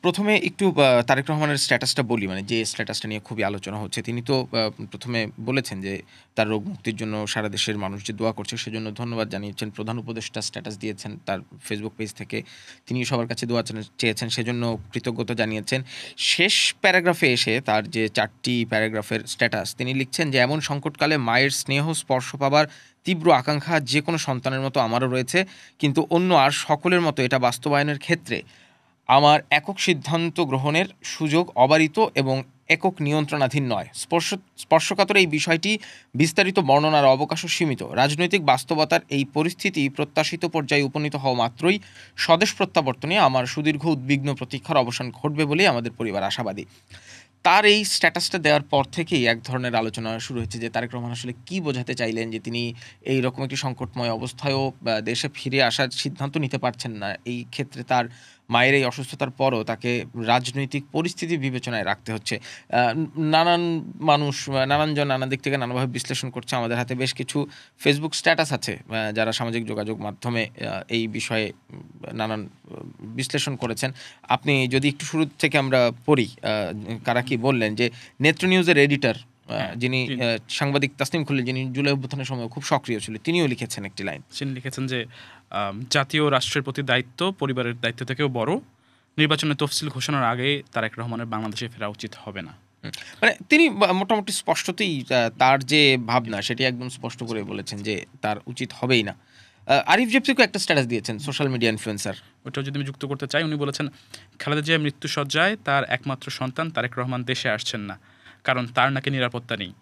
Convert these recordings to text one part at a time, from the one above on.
প্রথমে একটু তারেক রহমানের স্ট্যাটাসটা বলি, মানে যে স্ট্যাটাসটা নিয়ে খুবই আলোচনা হচ্ছে। তিনি তো প্রথমে বলেছেন যে তার রোগ মুক্তির জন্য সারা দেশের মানুষ যে দোয়া করছে সেজন্য ধন্যবাদ জানিয়েছেন। প্রধান উপদেষ্টা স্ট্যাটাস দিয়েছেন তার ফেসবুক পেজ থেকে, তিনি সবার কাছে দোয়া চেয়েছেন, সেজন্য কৃতজ্ঞতা জানিয়েছেন। শেষ প্যারাগ্রাফে এসে তার যে 4টি প্যারাগ্রাফের স্ট্যাটাস, তিনি লিখছেন যে এমন সংকটকালে মায়ের স্নেহ স্পর্শ পাবার তীব্র আকাঙ্ক্ষা যে কোনো সন্তানের মতো আমারও রয়েছে, কিন্তু অন্য আর সকলের মতো এটা বাস্তবায়নের ক্ষেত্রে আমার একক সিদ্ধান্ত গ্রহণের সুযোগ অবারিত এবং একক নিয়ন্ত্রণাধীন নয়। স্পর্শকাতর এই বিষয়টি বিস্তারিত বর্ণনার অবকাশও সীমিত। রাজনৈতিক বাস্তবতার এই পরিস্থিতি প্রত্যাশিত পর্যায়ে উপনীত হওয়া মাত্রই স্বদেশ প্রত্যাবর্তনে আমার সুদীর্ঘ উদ্বিগ্ন প্রতীক্ষার অবসান ঘটবে বলেই আমাদের পরিবার আশাবাদী। তার এই স্ট্যাটাসটা দেওয়ার পর থেকেই এক ধরনের আলোচনা শুরু হয়েছে যে তারেক রহমান আসলে কী বোঝাতে চাইলেন, যে তিনি এই রকম একটি সংকটময় অবস্থায়ও দেশে ফিরে আসার সিদ্ধান্ত নিতে পারছেন না। এই ক্ষেত্রে তার মায়ের এই অসুস্থতার পরও তাকে রাজনৈতিক পরিস্থিতি বিবেচনায় রাখতে হচ্ছে। নানান মানুষ, নানানজন নানা দিক থেকে নানাভাবে বিশ্লেষণ করছে। আমাদের হাতে বেশ কিছু ফেসবুক স্ট্যাটাস আছে যারা সামাজিক যোগাযোগ মাধ্যমে এই বিষয়ে নানান বিশ্লেষণ করেছেন। আপনি যদি একটু শুরু থেকে আমরা পড়ি কারা কি বললেন। যে নেত্র নিউজের এডিটর যিনি সাংবাদিক তাসনিম খুল্লি, যিনি জুলাই অভ্যুত্থানের সময় খুব সক্রিয় ছিল, তিনিও লিখেছেন একটি লাইন। তিনি লিখেছেন যে জাতীয় রাষ্ট্রের প্রতি দায়িত্ব পরিবারের দায়িত্ব থেকেও বড়। নির্বাচনের তফসিল ঘোষণার আগে তারেক রহমানের বাংলাদেশে ফেরা উচিত হবে না। মানে তিনি মোটামুটি স্পষ্টতই তার যে ভাবনা সেটি একদম স্পষ্ট করে বলেছেন যে তার উচিত হবেই না। আরিফ জেপসিকে একটা স্ট্যাটাস দিয়েছেন, সোশ্যাল মিডিয়া ইনফ্লুয়েন্সার। ওইটাও যদি আমি যুক্ত করতে চাই, উনি বলেছেন খালেদা জিয়া মৃত্যুসজ্জায় তার একমাত্র সন্তান তারেক রহমান দেশে আসছেন না, কারণ তার নাকি নিরাপত্তা নেই।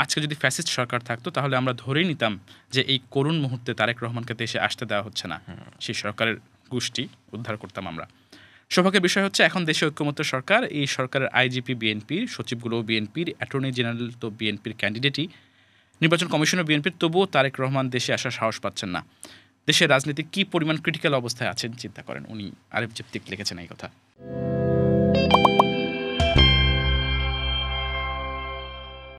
আজকে যদি ফ্যাসিস্ট সরকার থাকতো তাহলে আমরা ধরেই নিতাম যে এই করুণ মুহূর্তে তারেক রহমানকে দেশে আসতে দেওয়া হচ্ছে না, সেই সরকারের গোষ্ঠী উদ্ধার করতাম আমরা। সৌভাগ্যের বিষয় হচ্ছে এখন দেশে ঐক্যমত্য সরকার, এই সরকারের আইজিপি বিএনপির, সচিবগুলো বিএনপির, অ্যাটর্নি জেনারেল তো বিএনপির ক্যান্ডিডেটই, নির্বাচন কমিশনার বিএনপির, তবুও তারেক রহমান দেশে আসার সাহস পাচ্ছেন না। দেশের রাজনীতি কী পরিমাণ ক্রিটিক্যাল অবস্থায় আছেন চিন্তা করেন। উনি আরিফ জেপতিক লিখেছেন এই কথা।